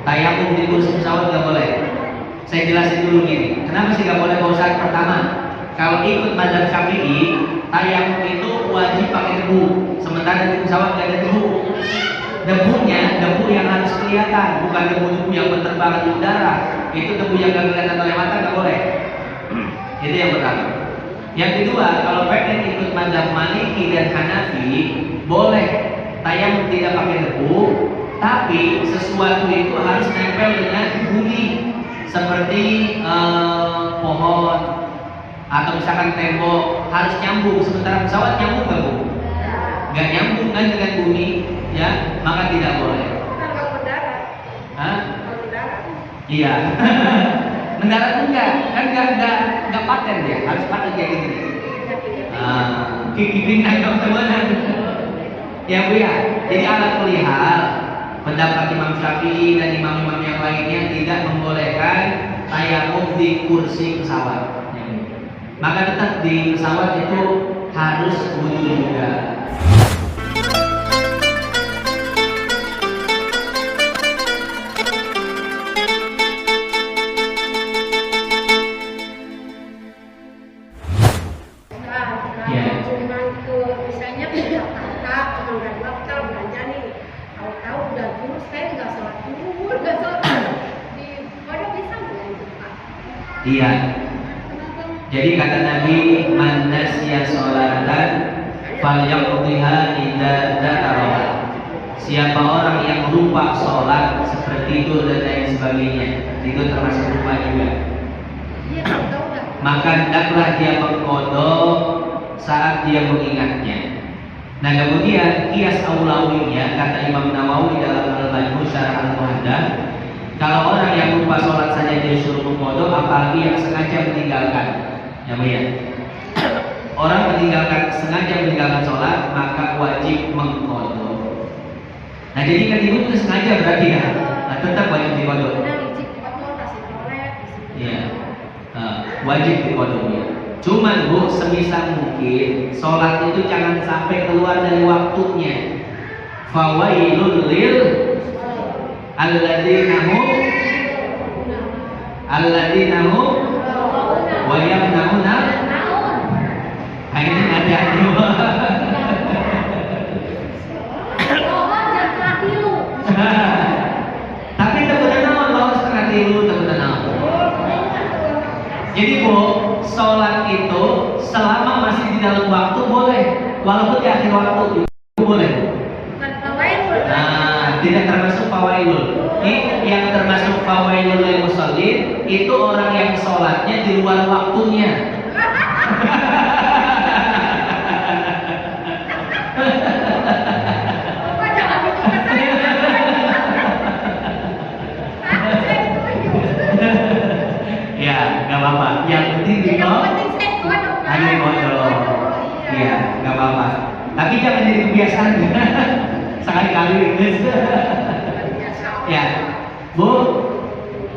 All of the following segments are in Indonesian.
Tayamum di kursi pesawat nggak boleh. Saya jelasin dulu gini. Kenapa sih nggak boleh Pak Ustaz? Pertama, kalau ikut mazhab Syafi'i, tayamum itu wajib pakai debu. Sementara di pesawat nggak ada debu. Debunya, debu yang harus kelihatan, bukan debu-debu yang berterbangan di udara. Itu debu yang nggak kelihatan oleh mata nggak boleh. Itu yang pertama. Yang kedua, kalau pengen ikut mazhab Maliki dan Hanafi, boleh tayamum tidak pakai debu, tapi sesuatu itu harus nempel dengan bumi, seperti pohon atau misalkan tembok, harus nyambung. Sementara pesawat nyambung nggak Bu? Nggak nyambung kan dengan bumi, ya, maka tidak boleh. Kalau mendarat, Hah? kalau mendarat, Iya. Mendarat enggak, kan enggak paten ya, harus paten kayak gini. Gigi teman-teman. Ya Bu ya, jadi alat pelihara pendapat Imam Syafi'i dan imam-imam yang lainnya tidak membolehkan tayamum di kursi pesawat. Maka tetap di pesawat itu harus wudu juga. cuma ke misalnya ke Jakarta, nggak bakal belanja nih. Tahu-tahu udah dulu saya nggak sholat dulu, nggak sholat di pondok bisa belanja Pak? Iya. Jadi kata Nabi, man nasiya sholatan falyaqdiha idza dzakaraha. Siapa orang yang lupa sholat seperti itu dan lain sebagainya, itu termasuk lupa juga. Iya, tahu nggak? Maka hendaklah dia mengqadha saat dia mengingatnya. Nah kemudian kias aulawinya kata Imam Nawawi dalam Al-Majmu' Syarah Al-Muhadzab, kalau orang yang lupa sholat saja dia disuruh mengqadha, apalagi yang sengaja meninggalkan. Ya Bu ya. Orang sengaja meninggalkan sholat maka wajib mengqadha. Nah jadi kan ibu itu sengaja berarti ya. Nah, tetap wajib diqadha. Iya. Wajib diqadha ya. Cuman Bu, sebisa mungkin sholat itu jangan sampai keluar dari waktunya. Fawailul lil alladzina hum wa yamnauna. Nah, ini hati-hati Bu. Tapi teguran naon bahwa setengah tilu teguran naon. Jadi Bu, sholat itu selama masih di dalam waktu boleh, walaupun di akhir waktu itu boleh. Nah, tidak termasuk fawailul. Yang termasuk fawailul lil musallin itu orang yang sholatnya di luar waktunya. Ya, nggak apa-apa. Yang penting Iya, nggak apa-apa. Tapi jangan jadi kebiasaan. Sekali-kali Ya, Bu,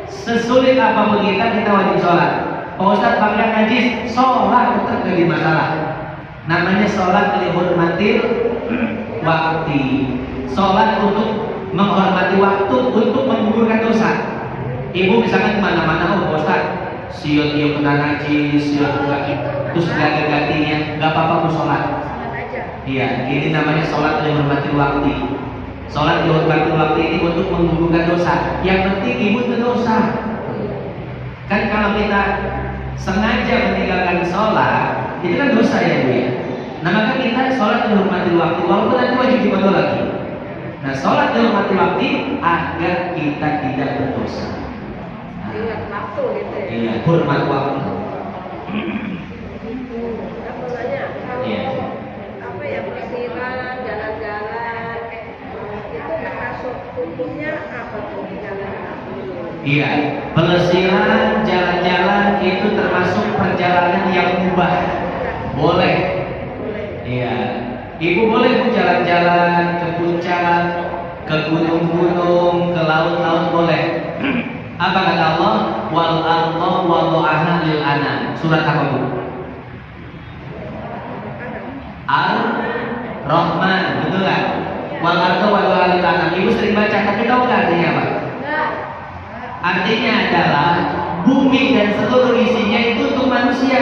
sesulit apapun kita wajib sholat. Pak Ustadz pakaian najis, sholat tetap jadi masalah. Namanya sholat dihormati waktu. Sholat untuk menghormati waktu, untuk menggugurkan dosa. Ibu misalkan kemana-mana, oh Pak Ustadz, siut dia kena najis, terus ganti-gantinya, nggak apa-apa Bu sholat. Iya, ini namanya sholat dihormati waktu. Sholat dihormati waktu ini untuk menggugurkan dosa. Yang penting ibu berdosa. Kan kalau kita sengaja meninggalkan sholat, itu kan dosa ya Bu ya. Nah maka kita sholat dihormati waktu, walaupun nanti wajib diqadha lagi. Nah sholat dihormati waktu agar kita tidak berdosa. Ingat waktu gitu ya. Iya, hormat waktu. Aku tanya, kalau Iya. apa ya pelesiran, jalan-jalan, itu termasuk hukumnya apa tuh jalan-jalan? Iya, pelesiran, jalan-jalan itu termasuk perjalanan yang mubah. Boleh. Iya. Ibu boleh Bu jalan-jalan ke puncak, ke gunung-gunung, ke laut-laut boleh. Apa kata Allah? Wal arda wada'aha lil anam. Surat apa Bu? Ar-Rahman, betul kan? Wal arda wada'aha lil anam. Ibu sering baca, tapi tahu nggak artinya apa? Enggak. Artinya adalah bumi dan seluruh isinya itu untuk manusia.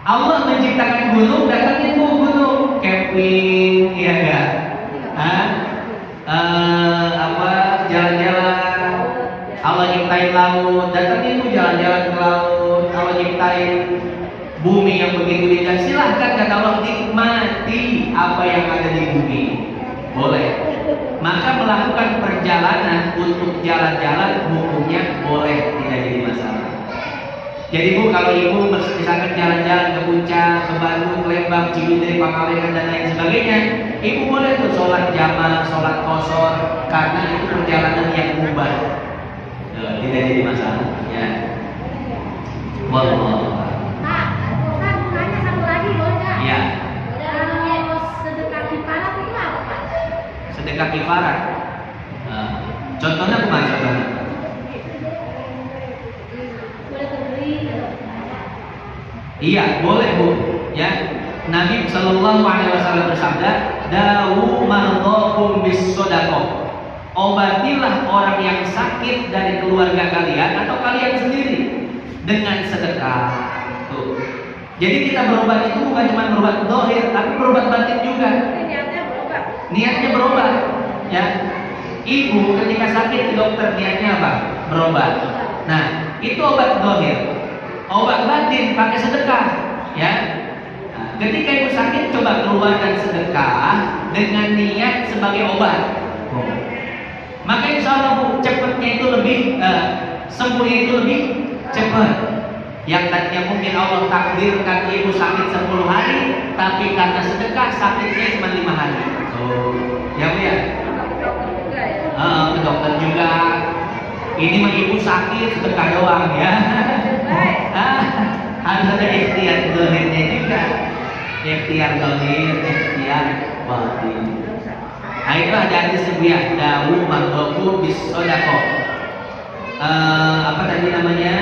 Allah menciptakan gunung, datangin gunung, camping, ya enggak? Jalan-jalan. Allah nyiptain laut, datangin jalan-jalan ke laut. Allah nyiptain bumi yang begitu indah. Silahkan kata Allah, nikmati apa yang ada di bumi. Boleh. Maka melakukan perjalanan untuk jalan-jalan hukumnya boleh, tidak jadi masalah. Jadi Bu, kalau Ibu misalkan jalan-jalan ke Puncak, ke Bandung, ke Lembang, Ciwidey, Pangalengan dan lain sebagainya, Ibu boleh tuh sholat jamaah, sholat qashar, karena itu perjalanan yang mubah, tidak jadi masalah. Ya. Wallah. Pak, Ustaz mau nanya satu lagi boleh nggak? Ya. Terus sedekah kifarat itu apa Pak? Sedekah kifarat. Contohnya kemana contohnya? Boleh terbeli. Iya, boleh Bu. Ya, Nabi Shallallahu Alaihi Wasallam bersabda, "Dawu mardhakum bis shadaqah." Obatilah orang yang sakit dari keluarga kalian atau kalian sendiri dengan sedekah. Tuh. Jadi kita berobat itu bukan cuma berobat zahir, tapi berobat batin juga. Niatnya berubah. Niatnya berobat. Ya, Ibu ketika sakit ke dokter niatnya apa? Berobat. Nah, itu obat zahir. Obat batin pakai sedekah, ya. Nah, ketika Ibu sakit coba keluarkan sedekah dengan niat sebagai obat. Maka insya Allah Bu, cepatnya itu lebih sembuhnya itu lebih cepat. Yang tadinya mungkin Allah takdirkan Ibu sakit 10 hari, tapi karena sedekah sakitnya cuma 5 hari. Ya Bu ya. Ke dokter juga. Ini mah Ibu sakit sedekah doang ya. Harus ada ikhtiar dohirnya juga. Ikhtiar dohir, ikhtiar batin. Nah itu ada hadis ya, dawu mardhakum bis shadaqah. Apa tadi namanya?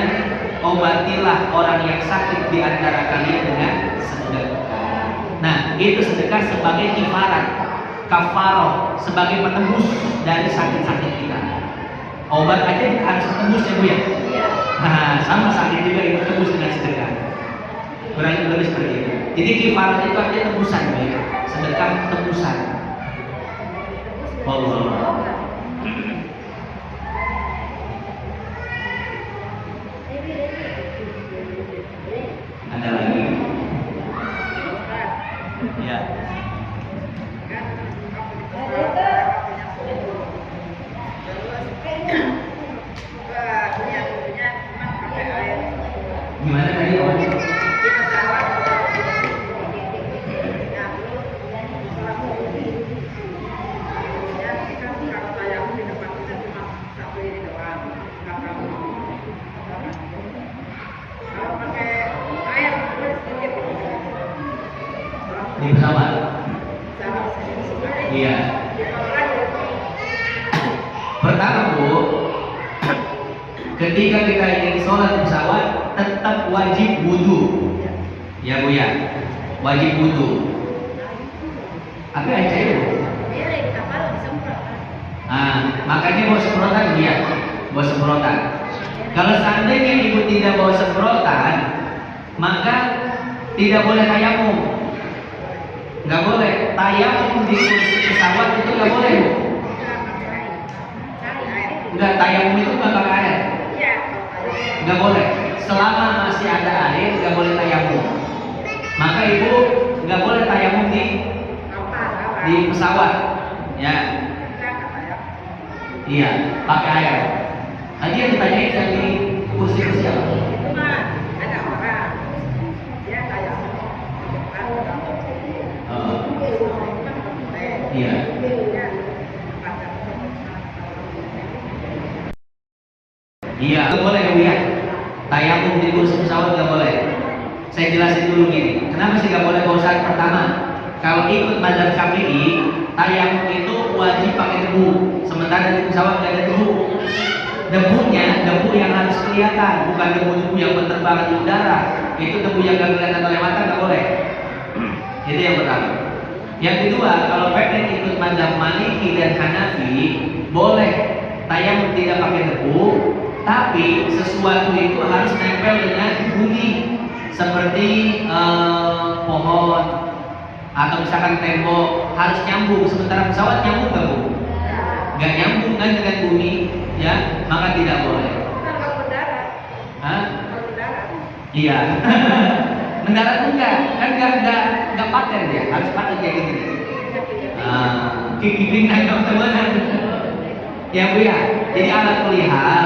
Obatilah orang yang sakit di antara kalian dengan sedekah. Nah, itu sedekah sebagai kifarat, kafaroh, sebagai penembus dari sakit-sakit kita. Obat aja harus tembus ya Bu ya. Nah, sama sakit juga itu tembus dengan sedekah. Kurang lebih seperti itu. Jadi kifarat itu artinya tembusan Bu ya. Sedekah tembusan. Allah. Ada lagi? Ya. Gimana tadi orangnya? Di pesawat. Iya. Pertama Bu, ketika kita ingin sholat di pesawat tetap wajib wudhu. Ya Bu ya, wajib wudhu. Apa aja itu? Makanya bawa semprotan dia, bawa semprotan. Kalau seandainya Ibu tidak bawa semprotan, maka tidak boleh tayamum. Nggak boleh tayamum di kursi pesawat itu nggak boleh Bu. Nggak, tayamum itu nggak pakai air. Nggak boleh. Selama masih ada air nggak boleh tayamum. Maka Ibu nggak boleh tayamum di pesawat. Ya. Iya, pakai air. Tadi yang ditanyain dari kursi-kursi apa? Iya. Iya, nggak boleh ya. Tayamum di kursi pesawat nggak boleh. Saya jelasin dulu gini. Kenapa sih nggak boleh Pak Ustaz? Pertama, kalau ikut mazhab Syafi'i, tayamum itu wajib pakai debu. Sementara di pesawat nggak ada debu. Debunya, debu yang harus kelihatan, bukan debu-debu yang berterbangan di udara. Itu debu yang nggak kelihatan oleh mata nggak boleh. Itu yang pertama. Yang kedua, kalau pengen ikut mazhab Maliki dan Hanafi, boleh tayamum tidak pakai debu, tapi sesuatu itu harus nempel dengan bumi, seperti pohon atau misalkan tembok harus nyambung. Sementara pesawat nyambung nggak Bu? Nggak nyambung kan dengan bumi, ya, maka tidak boleh. Kan kalau mendarat, Hah? kalau mendarat. Iya. Mendarat enggak, kan enggak paten ya, harus paten kayak gini. Kiki naik teman-teman. Ya Bu ya, jadi alat pelihara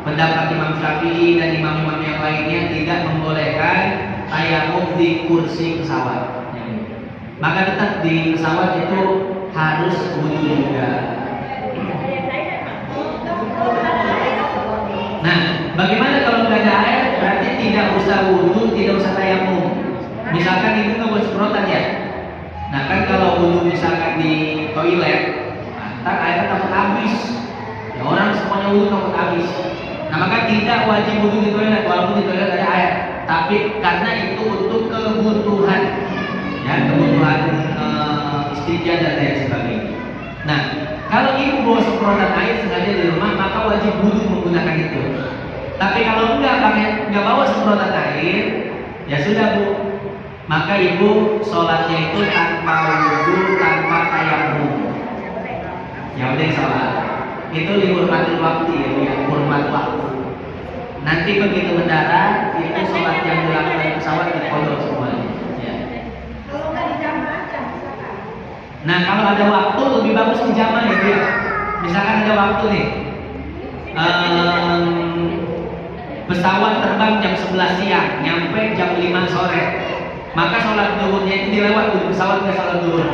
pendapat Imam Syafi'i dan imam-imam yang lainnya tidak membolehkan tayamum di kursi pesawat. Maka tetap di pesawat itu harus wudu juga. Nah, bagaimana kalau nggak ada air? Berarti tidak usah wudu, tidak usah tayamum. Misalkan itu nggak buat semprotan ya. Nah kan kalau wudu misalkan di toilet, ntar airnya takut habis. Ya orang semuanya wudu takut habis. Nah maka tidak wajib wudu di toilet, walaupun di toilet ada air. Tapi karena itu untuk kebutuhan, ya kebutuhan istinja dan lain sebagainya. Nah kalau ibu bawa semprotan air sengaja di rumah, maka wajib wudu menggunakan itu. Tapi kalau nggak bawa semprotan air, ya sudah Bu. Maka ibu sholatnya itu tanpa wudu, tanpa tayamum. Ya udah sholat. Itu dihormati waktu ya, Bu, ya, hormat waktu. Nanti begitu mendarat, itu sholat yang dilakukan di pesawat dikodok semuanya. Ya. Kalau nggak dijamah aja, misalkan. Nah kalau ada waktu lebih bagus dijamah ya, Bu, ya. Misalkan ada waktu nih, pesawat terbang jam 11 siang, nyampe jam 5 sore. Maka sholat zuhurnya itu dilewat di pesawat ke sholat zuhur.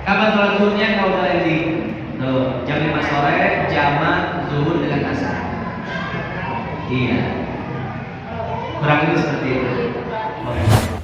Kapan sholat zuhurnya? Kalau udah landing. Tuh, jam 5 sore jamak zuhur dengan asar. Iya. Kurang lebih seperti itu. Oke.